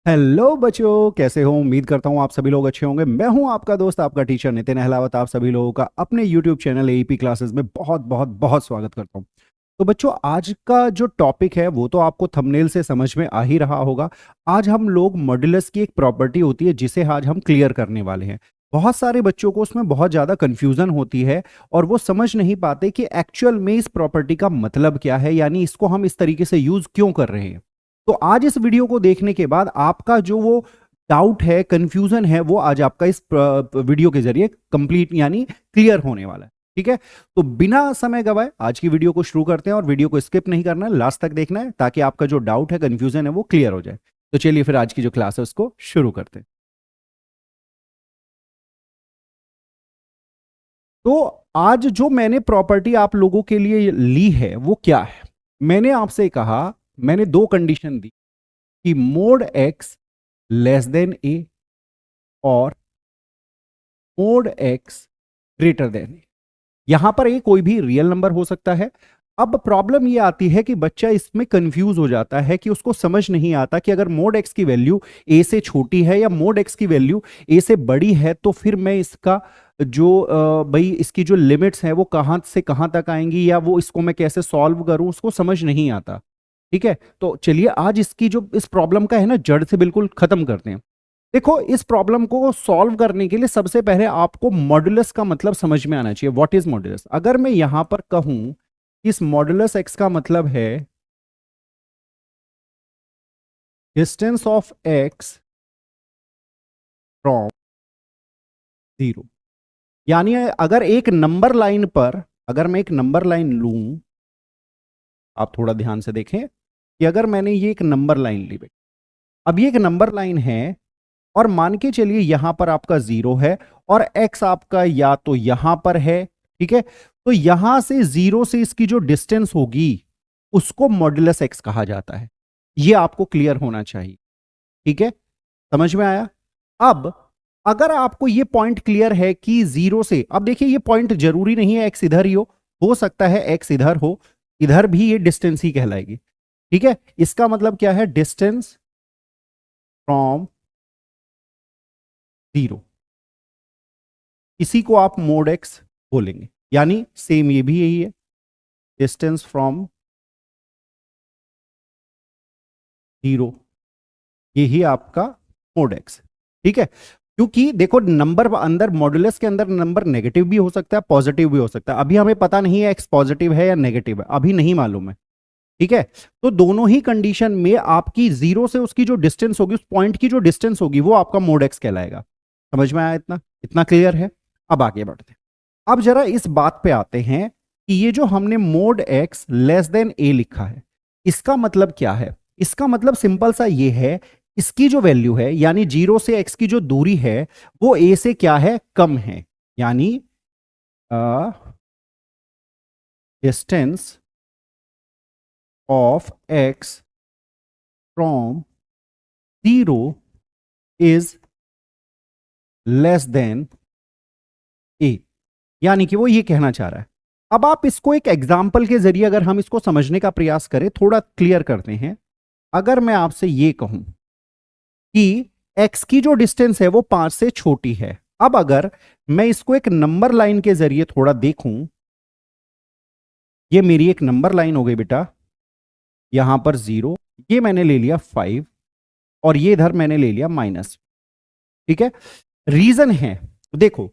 Hello बच्चों, कैसे हो? उम्मीद करता हूँ आप सभी लोग अच्छे होंगे। मैं हूँ आपका दोस्त, आपका टीचर नितिन अहलावत। आप सभी लोगों का अपने यूट्यूब चैनल एईपी क्लासेस में बहुत बहुत बहुत स्वागत करता हूँ। तो बच्चों, आज का जो टॉपिक है वो तो आपको थंबनेल से समझ में आ ही रहा होगा। आज हम लोग मॉड्यूलस की एक प्रॉपर्टी होती है जिसे आज हम क्लियर करने वाले हैं। बहुत सारे बच्चों को उसमें बहुत ज़्यादा कन्फ्यूज़न होती है और वो समझ नहीं पाते कि एक्चुअल में इस प्रॉपर्टी का मतलब क्या है, यानी इसको हम इस तरीके से यूज़ क्यों कर रहे हैं। तो आज इस वीडियो को देखने के बाद आपका जो वो डाउट है, कंफ्यूजन है, वो आज आपका इस वीडियो के जरिए कंप्लीट यानी क्लियर होने वाला है। ठीक है, तो बिना समय गवाए आज की वीडियो को शुरू करते हैं और वीडियो को स्किप नहीं करना है, लास्ट तक देखना है ताकि आपका जो डाउट है, कंफ्यूजन है, वो क्लियर हो जाए। तो चलिए फिर आज की जो क्लास है उसको शुरू करते हैं। तो आज जो मैंने प्रॉपर्टी आप लोगों के लिए ली है वो क्या है? मैंने आपसे कहा, मैंने दो कंडीशन दी कि मोड एक्स लेस देन ए और मोड एक्स ग्रेटर देन ए। यहां पर ए कोई भी रियल नंबर हो सकता है। अब प्रॉब्लम ये आती है कि बच्चा इसमें कंफ्यूज हो जाता है कि उसको समझ नहीं आता कि अगर मोड एक्स की वैल्यू ए से छोटी है या मोड एक्स की वैल्यू ए से बड़ी है तो फिर मैं इसका जो भाई इसकी जो लिमिट्स हैं वो कहां से कहां तक आएंगी या वो इसको मैं कैसे सॉल्व करूं, उसको समझ नहीं आता। ठीक है, तो चलिए आज इसकी जो इस प्रॉब्लम का है ना, जड़ से बिल्कुल खत्म करते हैं। देखो, इस प्रॉब्लम को सॉल्व करने के लिए सबसे पहले आपको मॉड्यूलस का मतलब समझ में आना चाहिए। What is modulus? अगर मैं यहां पर कहूं इस मॉड्यूलस एक्स का मतलब है distance of x from zero, यानी अगर एक नंबर लाइन पर, अगर मैं एक नंबर लाइन लूं, आप थोड़ा ध्यान से देखें कि अगर मैंने ये एक नंबर लाइन ली, अब ये एक नंबर लाइन है और मान के चलिए यहां पर आपका जीरो है और एक्स आपका या तो यहां पर है। ठीक है, तो यहां से जीरो से इसकी जो डिस्टेंस होगी उसको मॉड्यूलस एक्स कहा जाता है। ये आपको क्लियर होना चाहिए। ठीक है, समझ में आया? अब अगर आपको ये पॉइंट क्लियर है कि जीरो से, अब देखिए ये पॉइंट जरूरी नहीं है एक्स इधर ही हो सकता है एक्स इधर हो, इधर भी ये डिस्टेंस ही कहलाएगी। ठीक है, इसका मतलब क्या है? डिस्टेंस फ्रॉम जीरो, इसी को आप मोड एक्स बोलेंगे। यानी सेम ये भी यही है, डिस्टेंस फ्रॉम जीरो, यही आपका मोड एक्स। ठीक है, क्योंकि देखो नंबर अंदर, मॉड्यूलस के अंदर नंबर नेगेटिव भी हो सकता है, पॉजिटिव भी हो सकता है। अभी हमें पता नहीं है एक्स पॉजिटिव है या नेगेटिव है, अभी नहीं मालूम है। ठीक है, तो दोनों ही कंडीशन में आपकी जीरो से उसकी जो डिस्टेंस होगी, उस पॉइंट की जो डिस्टेंस होगी, वो आपका मोड एक्स कहलाएगा। समझ में आया? इतना इतना क्लियर है? अब आगे बढ़ते हैं। अब जरा इस बात पे आते हैं कि ये जो हमने मोड एक्स लेस देन ए लिखा है, इसका मतलब क्या है? इसका मतलब सिंपल सा ये है, इसकी जो वैल्यू है यानी जीरो से एक्स की जो दूरी है वो ए से क्या है? कम है। यानी distance of x from zero is less than a, यानी कि वो ये कहना चाह रहा है। अब आप इसको एक एग्जाम्पल के जरिए अगर हम इसको समझने का प्रयास करें, थोड़ा क्लियर करते हैं। अगर मैं आपसे ये कहूं कि x की जो डिस्टेंस है वो 5 से छोटी है, अब अगर मैं इसको एक नंबर लाइन के जरिए थोड़ा देखूं, ये मेरी एक नंबर लाइन हो गई बेटा, यहां पर जीरो, ये मैंने ले लिया 5 और ये इधर मैंने ले लिया माइनस। ठीक है, रीजन है, देखो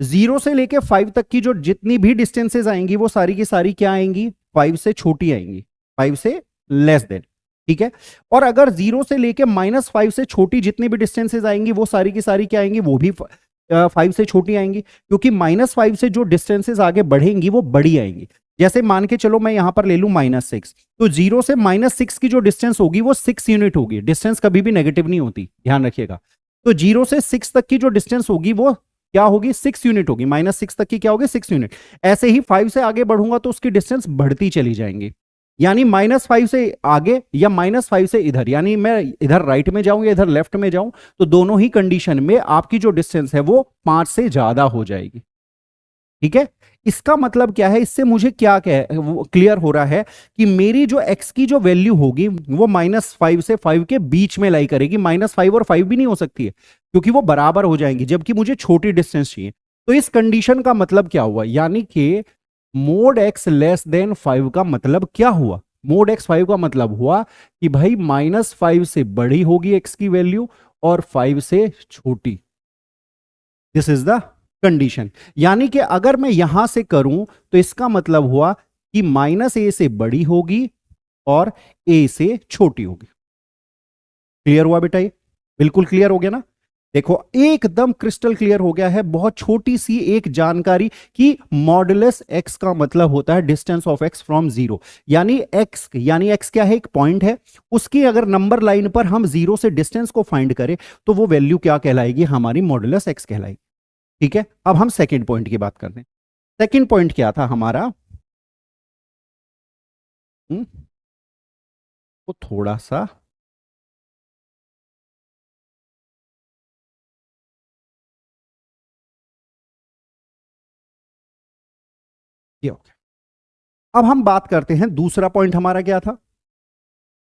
जीरो से लेके 5 तक की जो जितनी भी डिस्टेंसेस आएंगी वो सारी की सारी क्या आएंगी? 5 से छोटी आएंगी, 5 से लेस देन। ठीक है, और अगर जीरो से लेके -5 से छोटी जितनी भी डिस्टेंसेस आएंगी वो सारी की सारी क्या आएंगी? वो भी 5 से छोटी आएंगी, क्योंकि -5 से जो डिस्टेंसेस आगे बढ़ेंगी वो बड़ी आएंगी। जैसे मान के चलो मैं यहां पर ले लूं -6, तो जीरो से -6 की जो डिस्टेंस होगी वो 6 यूनिट होगी। डिस्टेंस कभी भी नेगेटिव नहीं होती, ध्यान रखिएगा। तो जीरो से 6 तक की जो डिस्टेंस होगी वो क्या होगी? 6 यूनिट होगी। -6 तक की क्या होगी? 6 यूनिट। ऐसे ही 5 से आगे बढ़ूंगा तो उसकी डिस्टेंस बढ़ती चली जाएंगी, यानी -5 से आगे या -5 से इधर, यानी मैं इधर राइट में जाऊं या इधर लेफ्ट में जाऊं, तो दोनों ही कंडीशन में आपकी जो डिस्टेंस है वो 5 से ज्यादा हो जाएगी। ठीक है, इसका मतलब क्या है, इससे मुझे क्या क्लियर हो रहा है कि मेरी जो x की जो वैल्यू होगी वो -5 से 5 के बीच में लाई करेगी। -5 और 5 भी नहीं हो सकती है क्योंकि वो बराबर हो जाएंगी, जबकि मुझे छोटी डिस्टेंस चाहिए। तो इस कंडीशन का मतलब क्या हुआ, यानी कि मोड x लेस देन 5 का मतलब क्या हुआ, मोड x 5 का मतलब हुआ कि भाई -5 से बड़ी होगी x की वैल्यू और 5 से छोटी। This is the condition. यानी कि अगर मैं यहां से करूं तो इसका मतलब हुआ कि -a से बड़ी होगी और a से छोटी होगी। क्लियर हुआ बेटा, ये बिल्कुल क्लियर हो गया ना। देखो एकदम क्रिस्टल क्लियर हो गया है, बहुत छोटी सी एक जानकारी कि मॉडुलस x का मतलब होता है distance of x from zero. यानी x क्या है, एक पॉइंट है, उसकी अगर नंबर लाइन पर हम जीरो से डिस्टेंस को फाइंड करें तो वो वैल्यू क्या कहलाएगी, हमारी मॉडुलस x कहलाएगी। ठीक है, अब हम सेकेंड पॉइंट की बात करते हैं। सेकेंड पॉइंट क्या था हमारा, वो थोड़ा सा ये हो गया। अब हम बात करते हैं, दूसरा पॉइंट हमारा क्या था,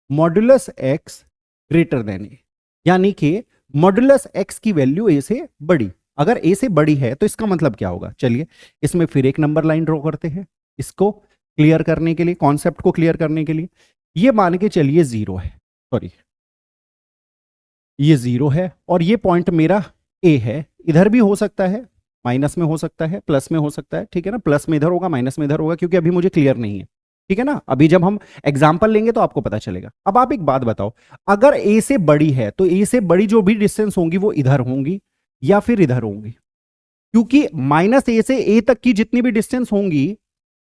modulus x greater than a. यानी कि मॉडुलस एक्स की वैल्यू ए से बड़ी, अगर ए से बड़ी है तो इसका मतलब क्या होगा। चलिए इसमें फिर एक नंबर लाइन ड्रॉ करते हैं, इसको क्लियर करने के लिए, कॉन्सेप्ट को क्लियर करने के लिए। ये मान के चलिए जीरो है, सॉरी ये जीरो है और ये पॉइंट मेरा ए है। इधर भी हो सकता है, माइनस में हो सकता है, प्लस में हो सकता है, ठीक है ना, प्लस में इधर होगा, माइनस में इधर होगा, क्योंकि अभी मुझे क्लियर नहीं है। ठीक है ना, अभी जब हम एग्जाम्पल लेंगे तो आपको पता चलेगा। अब आप एक बात बताओ, अगर ए से बड़ी है तो ए से बड़ी जो भी डिस्टेंस होंगी वो इधर होंगी या फिर इधर होंगी, क्योंकि -a से a तक की जितनी भी डिस्टेंस होंगी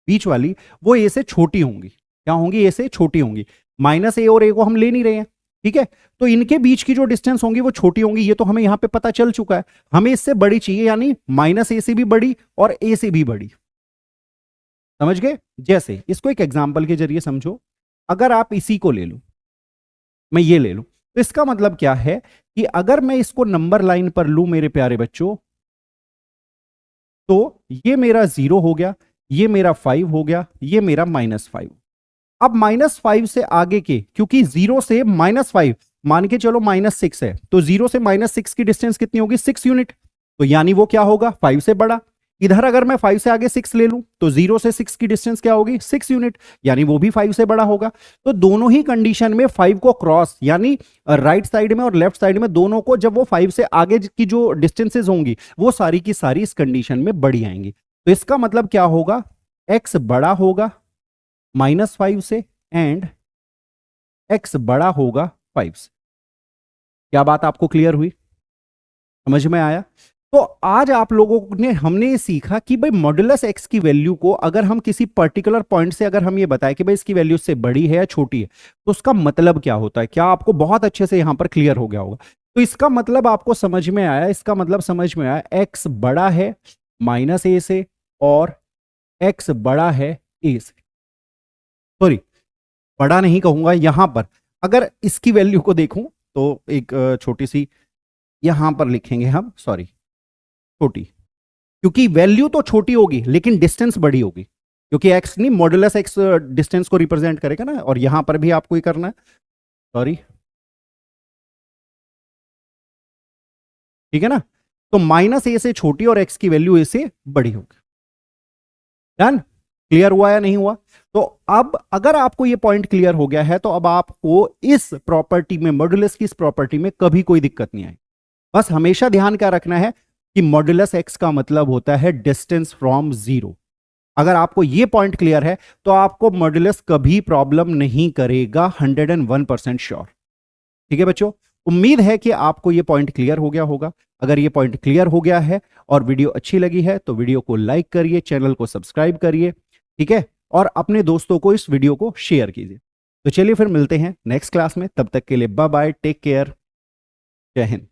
बीच वाली वो a से छोटी होंगी। क्या होंगी, a से छोटी होंगी। -a और a को हम ले नहीं रहे हैं, ठीक है, तो इनके बीच की जो डिस्टेंस होंगी वो छोटी होंगी, ये तो हमें यहां पे पता चल चुका है। हमें इससे बड़ी चाहिए, यानी -a से भी बड़ी और a से भी बड़ी। समझ गए, जैसे इसको एक एग्जांपल के जरिए समझो। अगर आप इसी को ले लो, मैं ये ले लूं, तो इसका मतलब क्या है कि अगर मैं इसको नंबर लाइन पर लूं मेरे प्यारे बच्चों, तो ये मेरा 0 हो गया, ये मेरा 5 हो गया, ये मेरा -5। अब -5 से आगे के, क्योंकि 0 से -5 मान के चलो -6 है, तो 0 से -6 की डिस्टेंस कितनी होगी, 6 यूनिट। तो यानी वो क्या होगा, 5 से बड़ा। इधर अगर मैं 5 से आगे 6 ले लूं तो 0 से 6 की डिस्टेंस क्या होगी, 6 यूनिट, यानी वो भी 5 से बड़ा होगा। तो दोनों ही कंडीशन में 5 को क्रॉस, यानी राइट साइड में और लेफ्ट साइड में दोनों को, जब वो 5 से आगे की जो डिस्टेंसेज होंगी वो सारी की सारी इस कंडीशन में बड़ी आएंगी। तो इसका मतलब क्या होगा, x बड़ा होगा -5 से एंड x बड़ा होगा 5 से। क्या बात आपको क्लियर हुई, समझ में आया। तो आज आप लोगों ने, हमने ये सीखा कि भाई मॉडुलस x की वैल्यू को अगर हम किसी पर्टिकुलर पॉइंट से अगर हम ये बताएं कि भाई इसकी वैल्यू से बड़ी है या छोटी है तो उसका मतलब क्या होता है। क्या आपको बहुत अच्छे से यहां पर क्लियर हो गया होगा। तो इसका मतलब आपको समझ में आया, इसका मतलब समझ में आया, x बड़ा है -a से और x बड़ा है a से। सॉरी, बड़ा नहीं कहूंगा, यहां पर अगर इसकी वैल्यू को देखूं तो एक छोटी सी यहां पर लिखेंगे हम, सॉरी छोटी, क्योंकि वैल्यू तो छोटी होगी लेकिन डिस्टेंस बड़ी होगी, क्योंकि x नहीं, मॉडुलस x डिस्टेंस को रिप्रेजेंट करेगा ना, और यहां पर भी आपको ही करना है, सॉरी, ठीक है ना। तो -a से छोटी और x की वैल्यू a से बड़ी होगी। डन, क्लियर हुआ या नहीं हुआ। तो अब अगर आपको ये पॉइंट क्लियर हो गया है तो अब आपको इस प्रॉपर्टी में, मॉडुलस की इस प्रॉपर्टी में कभी कोई दिक्कत नहीं आई। बस हमेशा ध्यान क्या रखना है कि मॉडुलस x का मतलब होता है डिस्टेंस फ्रॉम जीरो। अगर आपको ये पॉइंट क्लियर है तो आपको मॉडुलस कभी प्रॉब्लम नहीं करेगा, 101% श्योर। ठीक है बच्चों, उम्मीद है कि आपको ये पॉइंट क्लियर हो गया होगा। अगर ये पॉइंट क्लियर हो गया है और वीडियो अच्छी लगी है तो वीडियो को लाइक करिए, चैनल को सब्सक्राइब करिए, ठीक है, और अपने दोस्तों को इस वीडियो को शेयर कीजिए। तो चलिए फिर मिलते हैं नेक्स्ट क्लास में, तब तक के लिए बाय बाय, टेक केयर, जय हिंद।